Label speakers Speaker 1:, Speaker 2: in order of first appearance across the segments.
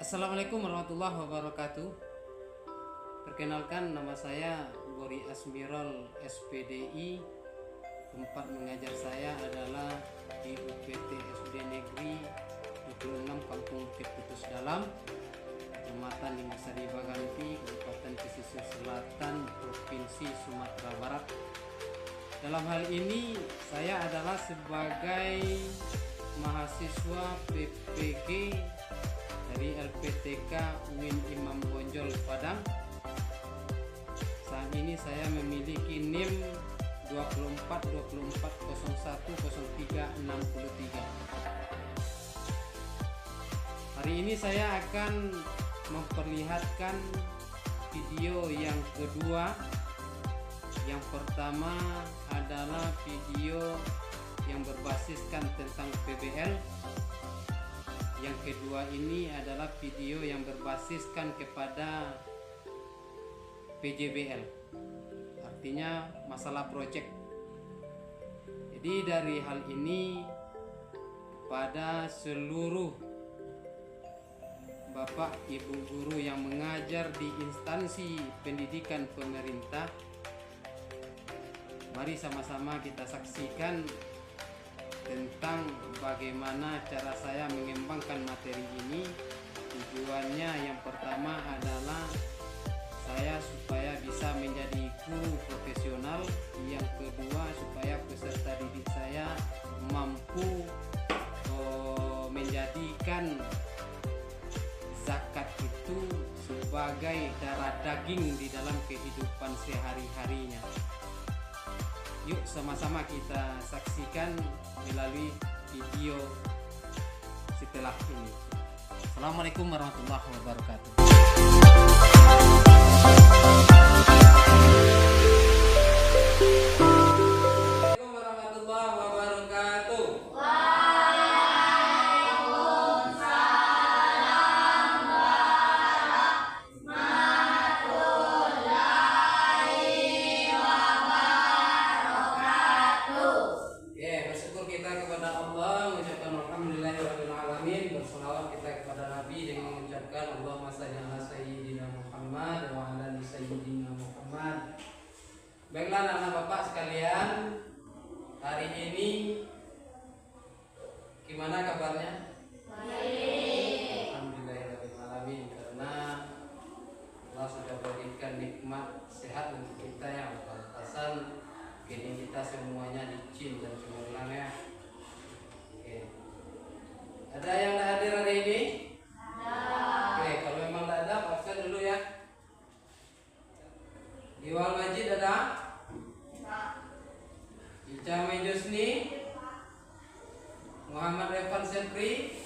Speaker 1: Assalamualaikum warahmatullahi wabarakatuh. Perkenalkan, nama saya Bori Asmirol SPDI. Tempat mengajar saya adalah di UPT SD Negeri 26 Kampung Keputus Dalam, Kecamatan Limasari Baganti, Kabupaten Pesisir Selatan, Provinsi Sumatera Barat. Dalam hal ini saya adalah sebagai mahasiswa PPG dari LPTK UIN Imam Bonjol Padang. Saat ini saya memiliki NIM 24 Hari ini saya akan memperlihatkan video yang kedua. Yang pertama adalah video yang berbasiskan tentang PBL. Yang kedua ini adalah video yang berbasiskan kepada PJBL, artinya masalah project. Jadi dari hal ini kepada seluruh Bapak Ibu guru yang mengajar di instansi pendidikan pemerintah, mari sama-sama kita saksikan tentang bagaimana cara saya mengembangkan materi ini. Tujuannya yang pertama adalah saya supaya bisa menjadi guru profesional, yang kedua supaya peserta didik saya mampu menjadikan zakat itu sebagai darah daging di dalam kehidupan sehari-harinya. Yuk sama-sama kita saksikan melalui video setelah ini. Assalamualaikum warahmatullahi wabarakatuh. Assalamualaikum warahmatullahi wabarakatuh.
Speaker 2: Waalaikumsalam warahmatullahi wabarakatuh.
Speaker 1: Bersyukur kita kepada Allah, mengucapkan alhamdulillahirabbil alamin, berselawat kita kepada Nabi dengan mengucapkan Allahumma shalli ala sayyidina Muhammad wa ala ali sayyidina Muhammad. Baiklah anak-anak Bapak sekalian, hari ini gimana kabarnya?
Speaker 2: Baik.
Speaker 1: Alhamdulillahirabbil alamin, karena Allah sudah berikan nikmat sehat untuk kita yang berpantasan. Kini kita semuanya licin dan cemerlang ya. Oke. Ada yang tak hadir hari ini? Oke, kalau memang tak ada, pastikan dulu ya. Iwal Majid ada? Ica Mejusni? Muhammad Revan Sepri?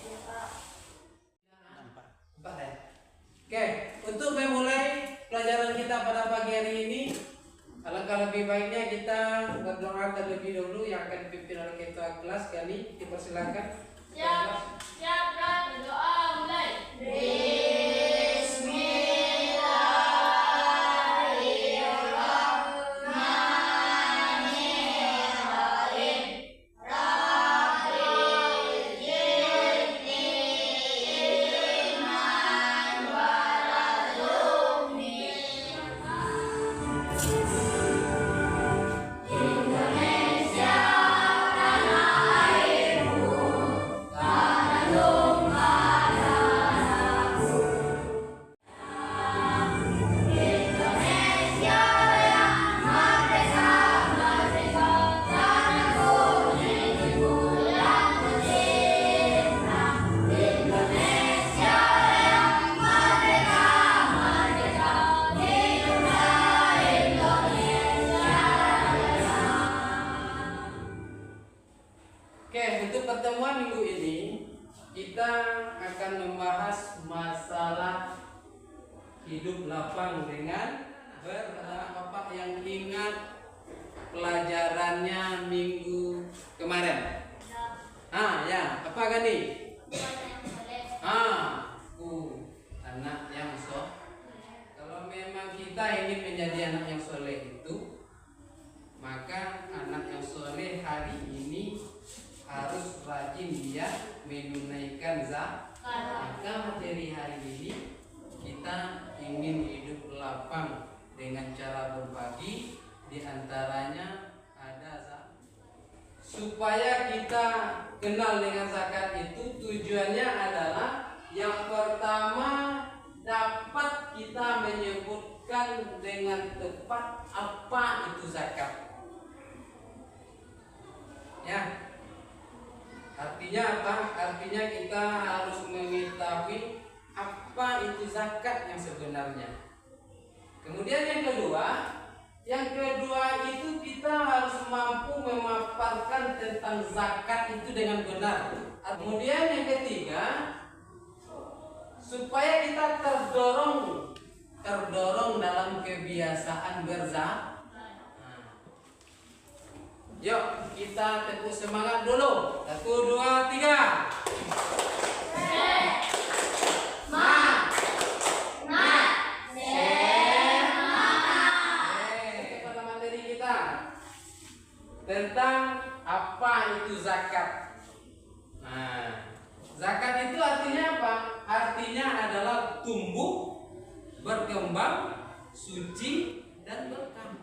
Speaker 1: Empat ya? Oke, untuk memulai pelajaran kita pada pagi hari ini, alangkah lebih baiknya kita berdoa terlebih dahulu yang akan dipimpin oleh ketua kelas. Kali dipersilakan.
Speaker 2: Siap, berdoa mulai.
Speaker 1: Oke, untuk pertemuan minggu ini kita akan membahas masalah hidup lapang dengan Bapak yang ingat pelajarannya minggu kemarin. Ya, apa kan nih? Anak yang soleh. Kalau memang kita ingin menjadi anak yang soleh itu, maka anak yang soleh hari ini harus rajin dia menunaikan zakat. Maka materi hari kita ingin hidup lapang dengan cara berbagi, diantaranya ada supaya kita kenal dengan zakat itu tujuannya adalah yang pertama dapat kita menyebutkan dengan tepat apa itu zakat. Ya. Artinya apa? Artinya kita harus mengetahui apa itu zakat yang sebenarnya. Kemudian yang kedua itu kita harus mampu memaparkan tentang zakat itu dengan benar. Kemudian yang ketiga, supaya kita terdorong dalam kebiasaan berzakat. Yuk kita tepuk semangat dulu. 1, 2, 3. Pada materi kita tentang apa itu zakat. Nah, zakat itu artinya apa? Artinya adalah tumbuh, berkembang, suci dan berkah.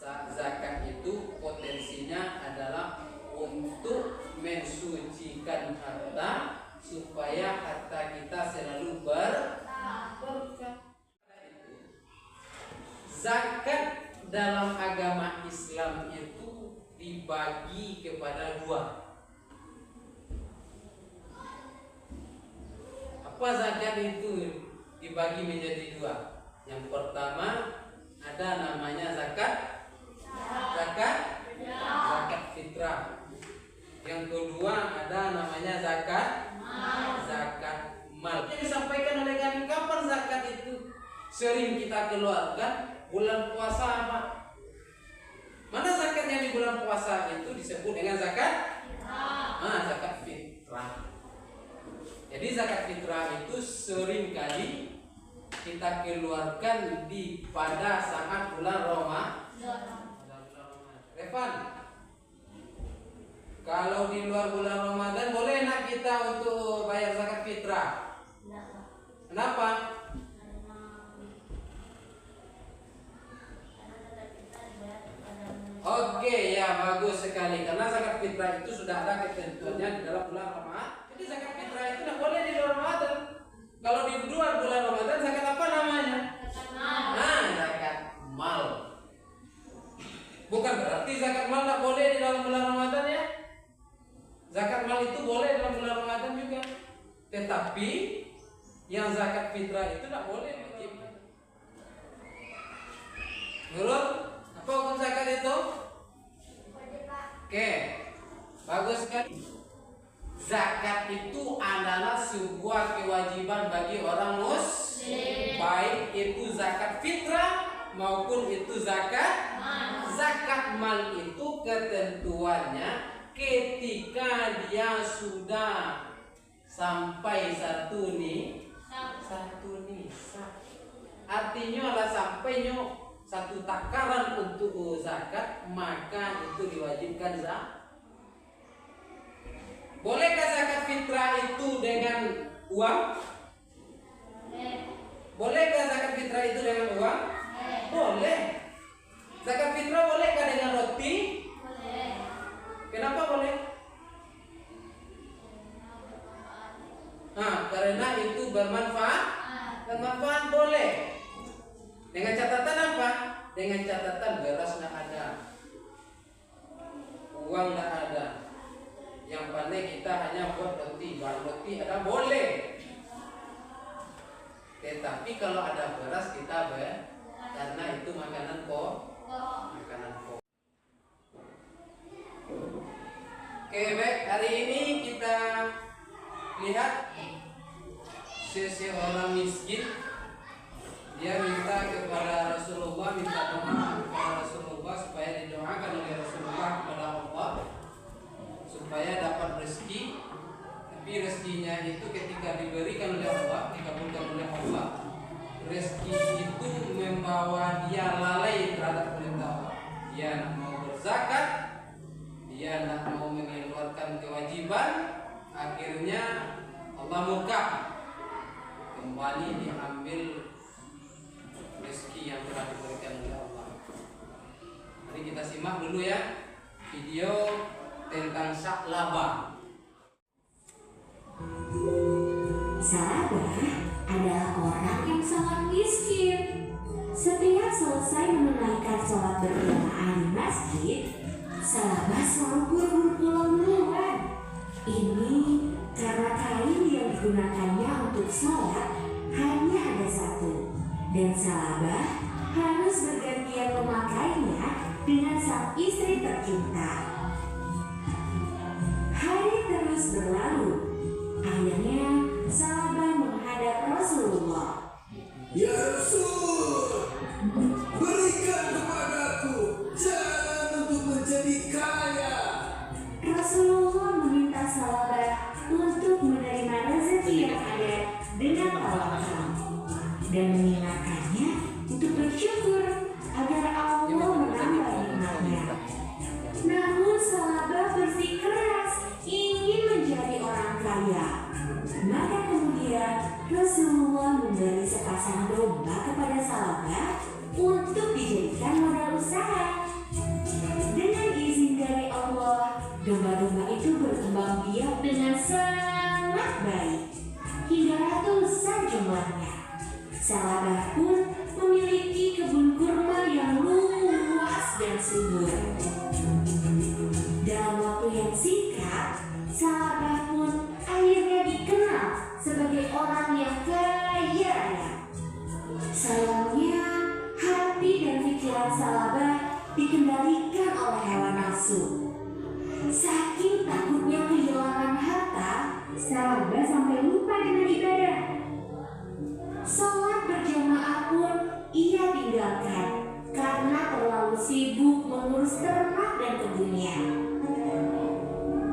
Speaker 1: Zakat itu potensinya adalah untuk mensucikan harta supaya harta kita selalu berkah. Zakat dalam agama Islam itu dibagi kepada dua. Apa zakat itu dibagi menjadi dua? Yang pertama ada namanya zakat fitrah. Yang kedua ada namanya zakat mal. Yang disampaikan oleh kami, kapan zakat itu sering kita keluarkan? Bulan puasa apa? Mana zakat yang di bulan puasa itu disebut dengan zakat? Zakat fitrah. Jadi zakat fitrah itu sering kali kita keluarkan pada saat bulan Ramadan. Revan, kalau di luar bulan Ramadan boleh nak kita untuk bayar zakat fitrah? Kenapa? Oke, ya bagus sekali. Karena zakat fitrah itu sudah ada ketentuannya di dalam bulan Ramadan. Jadi zakat fitrah itu tidak boleh di luar Ramadan. Kalau di luar bulan Ramadan zakat apa namanya? Zakat mal. Bukan berarti zakat mal tidak boleh di dalam bulan Ramadan ya. Zakat mal itu boleh dalam bulan Ramadan juga. Tetapi yang zakat fitrah itu tidak boleh wajib. Menurut apa hukum zakat itu? Oke, bagus sekali. Zakat itu adalah sebuah kewajiban bagi orang muslim, baik itu zakat fitrah maupun itu zakat mal itu ketentuannya ketika dia sudah sampai satu nisab. Artinya adalah sampainya satu takaran untuk zakat, maka itu diwajibkan zakat. Bolehkah zakat fitrah itu dengan uang? Bolehkah zakat fitrah itu dengan uang? Boleh. Zakat fitrah bolehkah dengan roti? Boleh. Kenapa boleh? Karena itu bermanfaat. Bermanfaat boleh. Dengan catatan apa? Dengan catatan beras tidak ada, uang tidak ada. Yang pandai kita hanya buat roti, bahan roti ada boleh. Tetapi kalau ada beras kita karena itu makanan pokok. Oke, baik. Hari ini kita lihat seseorang miskin. Dia minta kepada Rasulullah, minta doa kepada Rasulullah supaya didoakan oleh Rasulullah kepada Allah supaya dapat rezeki. Tapi rezekinya itu ketika diberikan oleh Allah, dikabulkan oleh Allah, rezeki itu membawa dia lalai terhadap perintah Allah. Dia nak mau berzakat, dia nak mau mengeluarkan kewajiban, akhirnya Allah murka, kembali diambil rezeki yang telah diberikan oleh Allah. Mari kita simak dulu ya video tentang Sa'labah.
Speaker 3: Sa'labah adalah orang yang sangat miskin. Setiap selesai menunaikan sholat berjamaah di masjid, Sa'labah selalu buru-buru pulang duluan. Ini karena kain yang digunakannya untuk sholat hanya ada satu, dan Sa'labah harus bergantian memakainya dengan sang istri tercinta. Hari terus berlalu. Akhirnya Sa'labah menghadap Rasulullah.
Speaker 4: Ya Rasul, berikan kepadaku jalan untuk menjadi kaya.
Speaker 3: Rasulullah meminta Sa'labah untuk menerima rezeki yang ada dengan tawakal dan mengingatkannya untuk bersyukur agar Allah menambah nikmatnya. Namun Sa'labah bersikeras ingin menjadi orang kaya. Maka kemudian Rasulullah memberi sepasang domba kepada Sa'labah untuk dijadikan modal usaha. Dengan izin dari Allah, domba-domba itu berkembang biak dengan sangat baik hingga ratusan jumlahnya. Sa'labah pun memiliki kebun kurma yang luas dan subur. Dalam waktu yang singkat, Sa'labah pun akhirnya dikenal sebagai orang yang kaya raya. Sayangnya, hati dan pikiran Sa'labah dikendalikan oleh hawa nafsu. Saking takutnya kehilangan harta, Sa'labah sampai lupa dengan ibadah. Sholat berjamaah pun ia tinggalkan karena terlalu sibuk mengurus ternak dan kebunnya.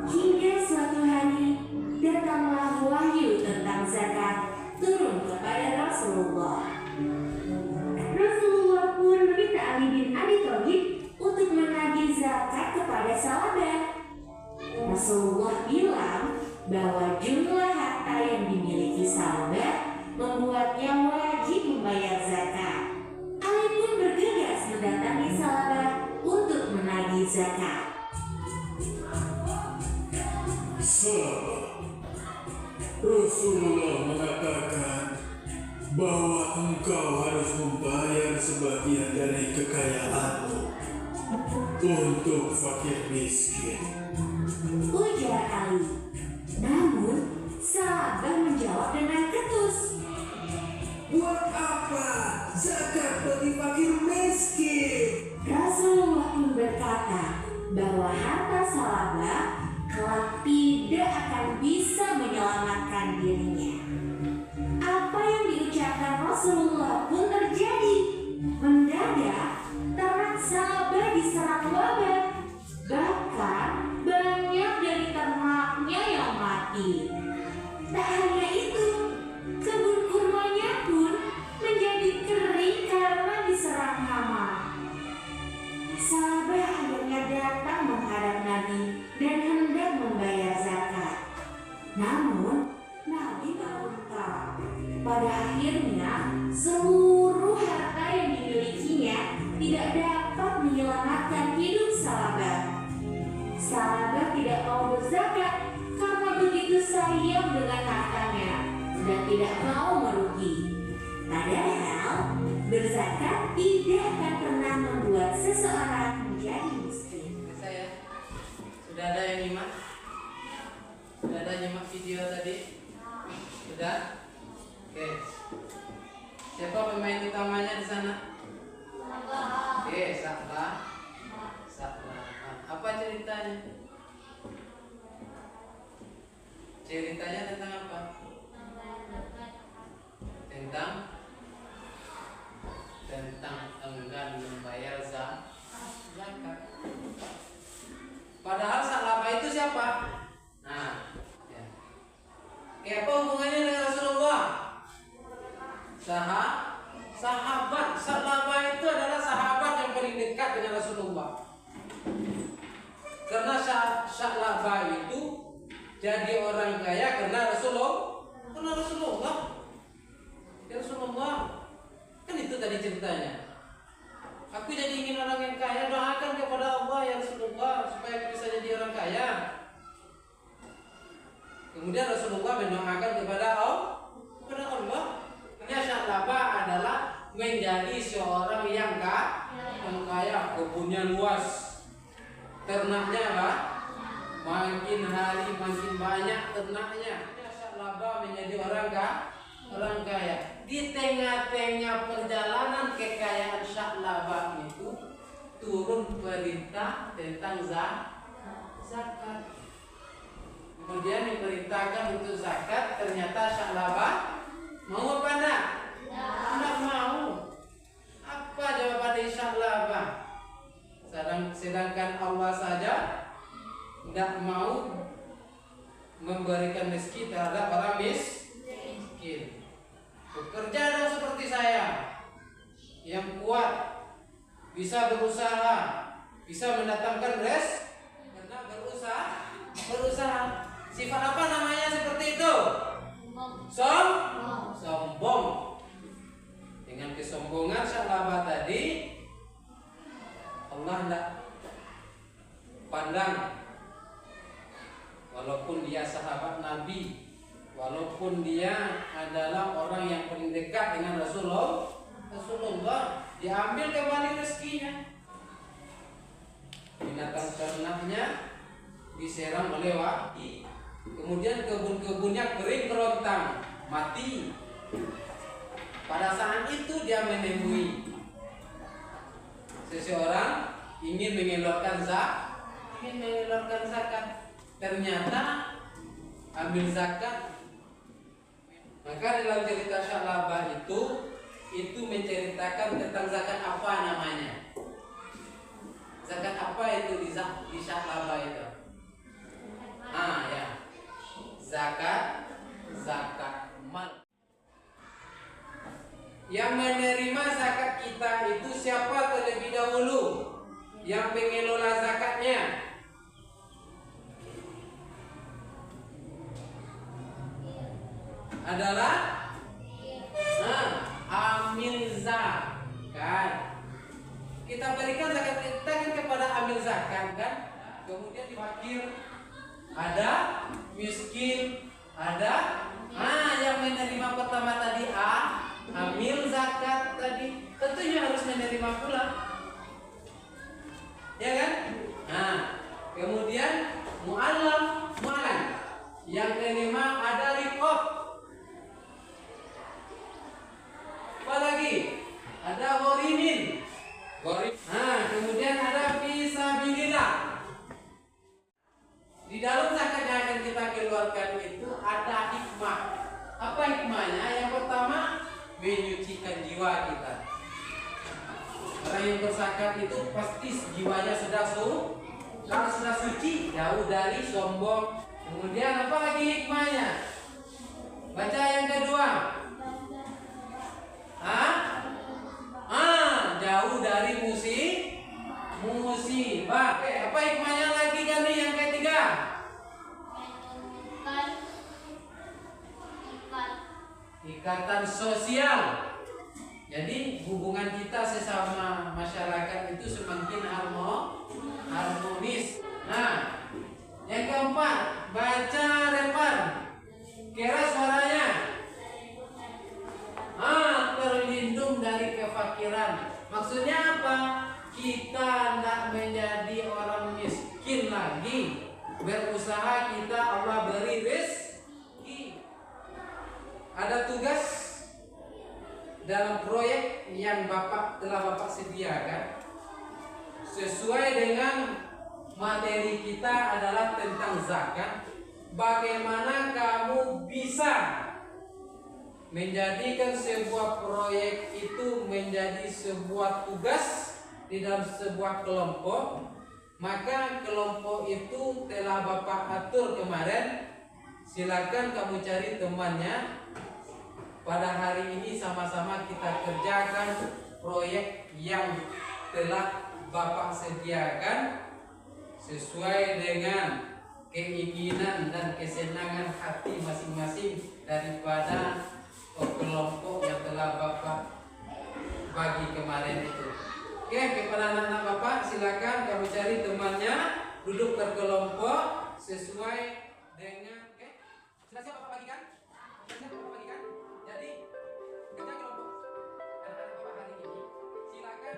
Speaker 3: Hingga suatu hari datanglah wahyu tentang zakat turun kepada Rasulullah. Rasulullah pun meminta Ali bin Abi Thalib untuk menagih zakat kepada Sa'labah. Rasulullah bilang bahwa jumlah harta yang dimiliki Sa'labah membuatnya wajib membayar zakat. Ali pun bergegas mendatangi Sa'labah untuk menagih zakat.
Speaker 4: Sa'labah, Rasulullah mengatakan bahwa engkau harus membayar sebagian dari kekayaanmu untuk fakir miskin.
Speaker 3: Ujar Ali. Namun Sa'labah menjawab dengan ketus.
Speaker 4: Buat apa zakat bagi fakir miskin?
Speaker 3: Rasulullah pun berkata bahwa harta Sa'labah kelak tidak akan bisa menyelamatkan dirinya. Apa yang diucapkan Rasulullah pun terjadi. Mendadak ternak Sa'labah diserang wabah. Bahkan banyak dari ternaknya yang mati. Tak hanya itu, kebun kurmanya pun menjadi kering karena diserang hama. Sa'labah akhirnya datang menghadap Nabi dan hendak membayar zakat. Namun Nabi tak berkata. Pada akhirnya seluruh harta yang dimilikinya tidak dapat menyelamatkan hidup Sa'labah. Sa'labah tidak mau berzakat karena begitu sayang dengan hartanya dan tidak mau merugi. Padahal berzakat tidak akan pernah membuat seseorang menjadi miskin.
Speaker 1: Saya sudah ada yang nyimak? Sudah ada nyimak video tadi? Sudah? Oke. Siapa pemain utamanya di sana? Oke, Sa'labah. Apa ceritanya? Ceritanya tentang apa? Tentang enggan membayar zakat. Padahal Sa'labah itu siapa? Nah, ya. Apa hubungannya dengan Rasulullah? Sahabat. Sa'labah itu adalah sahabat yang paling dekat dengan Rasulullah. Karena Sa'labah itu jadi orang kaya karena Rasulullah. Ya Rasulullah, kan itu tadi ceritanya. Aku jadi ingin orang yang kaya, doakan kepada Allah ya Rasulullah supaya aku bisa jadi orang kaya. Kemudian Rasulullah mendoakan kepada Allah. Sya'labah adalah menjadi seorang yang kaya, kebunnya luas, ternaknya Pak, makin hari makin banyak ternaknya. Sya'labah menjadi orang kaya. Di tengah-tengah perjalanan kekayaan Sya'labah itu turun perintah tentang zakat. Kemudian diperintahkan untuk zakat, ternyata Sya'labah mau apa enggak? Tidak mau. Apa jawaban dari Sya'labah? Sedangkan Allah saja tidak mau memberikan rezeki terhadap orang miskin. Bekerja dong seperti saya, yang kuat, bisa berusaha, bisa mendatangkan karena berusaha. Sifat apa namanya seperti itu? Sombong. Dengan kesombongan Sya'labah tadi, Allah tidak pandang. Walaupun dia sahabat Nabi, walaupun dia adalah orang yang paling dekat dengan Rasulullah, diambil kembali rezekinya. Binatang ternaknya diserang oleh wahyi. Kemudian kebun-kebunnya kering kerontang, mati. Pada saat itu dia menemui seseorang ingin mengeluarkan zakat. Ternyata ambil zakat. Maka dalam cerita Sya'labah itu menceritakan tentang zakat apa namanya. Zakat apa itu di Sya'labah itu? Ya. Zakat mal. Yang menerima zakat kita itu siapa terlebih dahulu? Yang pengelola zakatnya. Adalah amil zakat. Kita berikan zakat kita kan kepada amil zakat kan. Kemudian di fakir ada, miskin ada. Yang menerima pertama tadi amil zakat tadi tentunya harus menerima pula, ya kan? Kemudian mu'allam yang menerima ada riqab. Apa lagi? Ada ghorimin. Kemudian ada fisabilillah. Di dalam zakat yang akan kita keluarkan itu ada hikmah. Apa hikmahnya? Yang pertama, menyucikan jiwa kita. Orang yang berzakat itu pasti jiwanya sudah kalau sudah suci, jauh dari sombong. Kemudian apa lagi hikmahnya? Baca yang kedua. Jauh dari musibah. Apa hikmahnya lagi kan yang ketiga? Ikatan sosial. Jadi hubungan kita sesama masyarakat itu semakin harmonis. Yang keempat, baca refan. Keras suaranya. Terlindung dari kefakiran. Maksudnya apa? Kita tidak menjadi orang miskin lagi. Berusaha kita, Allah beri rezeki. Ada tugas dalam proyek yang telah Bapak sediakan. Sesuai dengan materi kita adalah tentang zakat. Bagaimana kamu bisa menjadikan sebuah proyek itu menjadi sebuah tugas di dalam sebuah kelompok. Maka kelompok itu telah Bapak atur kemarin. Silakan kamu cari temannya. Pada hari ini sama-sama kita kerjakan proyek yang telah Bapak sediakan sesuai dengan keinginan dan kesenangan hati masing-masing daripada kelompok yang telah Bapak bagi kemarin itu. Oke, kepada anak-anak Bapak silakan kamu cari temannya, duduk berkelompok sesuai dengan. Oke, sudah siap Bapak bagikan? Sudah siap Bapak bagikan? Jadi kerja kelompok anak-anak Bapak hari ini, silakan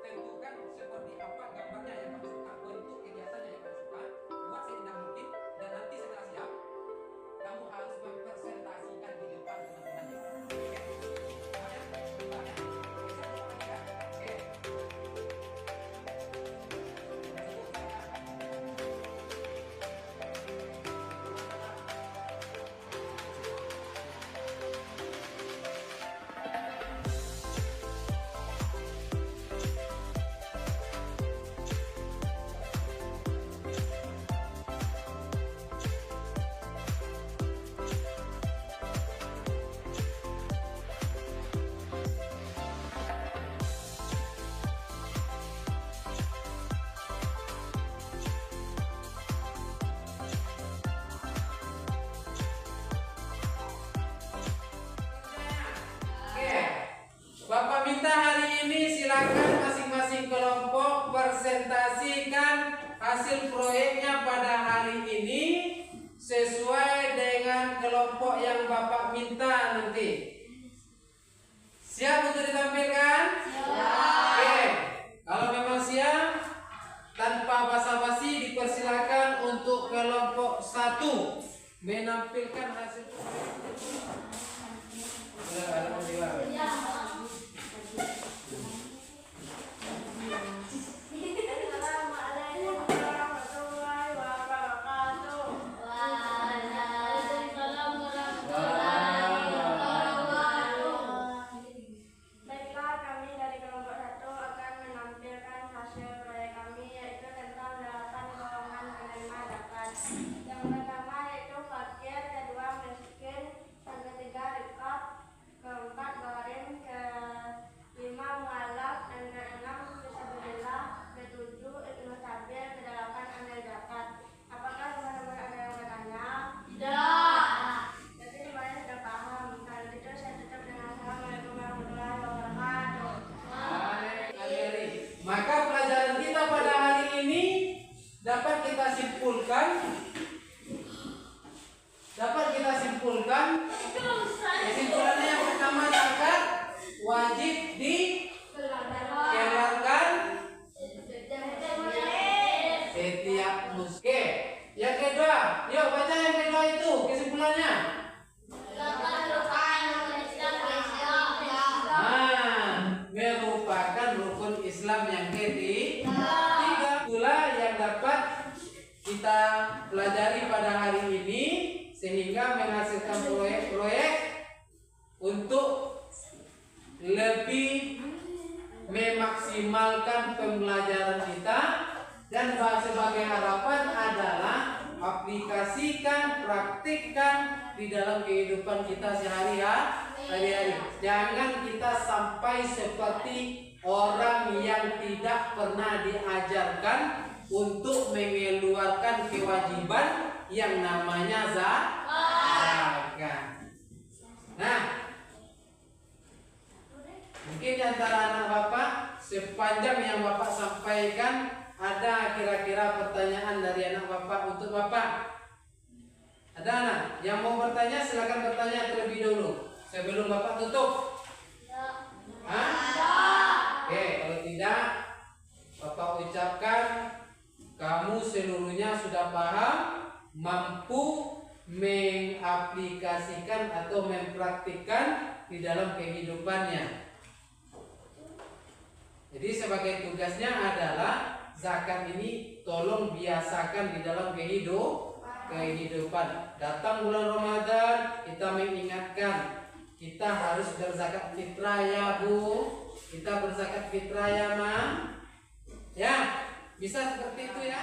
Speaker 1: tentukan seperti apa gambarnya yang kamu suka, bentuk kegiatannya yang kamu suka, buat seindah mungkin, dan nanti setelah siap kamu harus mempresentasikan di depan teman-temannya. Oke? Semuanya? Semuanya? Oke. Bapak minta hari ini silakan masing-masing kelompok presentasikan hasil proyeknya pada hari ini sesuai dengan kelompok yang Bapak minta nanti. Siap untuk ditampilkan? Oke. Kalau memang siap, tanpa basa-basi dipersilakan untuk kelompok 1 menampilkan hasil proyeknya.
Speaker 2: Assalamualaikum warahmatullahi wabarakatuh. Waalaikumsalam warahmatullahi wabarakatuh.
Speaker 5: Baiklah, kami dari kelompok 1 akan menampilkan hasil proyek kami, yaitu tentang 8 golongan penerima zakat. Yang pertama yaitu fakir, kedua miskin, yang ketiga riqab, keempat gharim, kelima mu'alaf, dan keenam fisabilillah, ketujuh ibnu sabil, kedelapan amil zakat. Apakah teman-teman ada yang bertanya?
Speaker 2: Tidak.
Speaker 5: Jadi semuanya sudah paham. Kalau gitu saya tutup dengan Assalamualaikum warahmatullahi wabarakatuh.
Speaker 1: Maka pelajaran kita pada hari ini dapat kita simpulkan kesimpulannya yang pertama, zakat wajib dikeluarkan setiap muslim. Yang kedua, yuk baca yang kedua itu kesimpulannya. Merupakan rukun Islam yang ketiga. Itulah yang dapat kita pelajari pada hari ini sehingga menghasilkan proyek-proyek untuk lebih memaksimalkan pembelajaran kita, dan sebagai harapan adalah aplikasikan, praktikkan di dalam kehidupan kita sehari-hari. Jangan kita sampai seperti orang yang tidak pernah diajarkan untuk mengeluarkan kewajiban yang namanya zakat. Nah, mungkin di antara anak Bapak sepanjang yang Bapak sampaikan ada kira-kira pertanyaan dari anak Bapak untuk Bapak? Ada anak yang mau bertanya? Silakan bertanya terlebih dulu sebelum Bapak tutup. Oke, kalau tidak Bapak ucapkan kamu seluruhnya sudah paham, mampu mengaplikasikan atau mempraktikkan di dalam kehidupannya. Jadi sebagai tugasnya adalah zakat ini tolong biasakan di dalam kehidupan. Datang bulan Ramadan, kita mengingatkan kita harus berzakat fitrah ya Bu. Kita berzakat fitrah ya Ma. Ya, bisa seperti itu ya.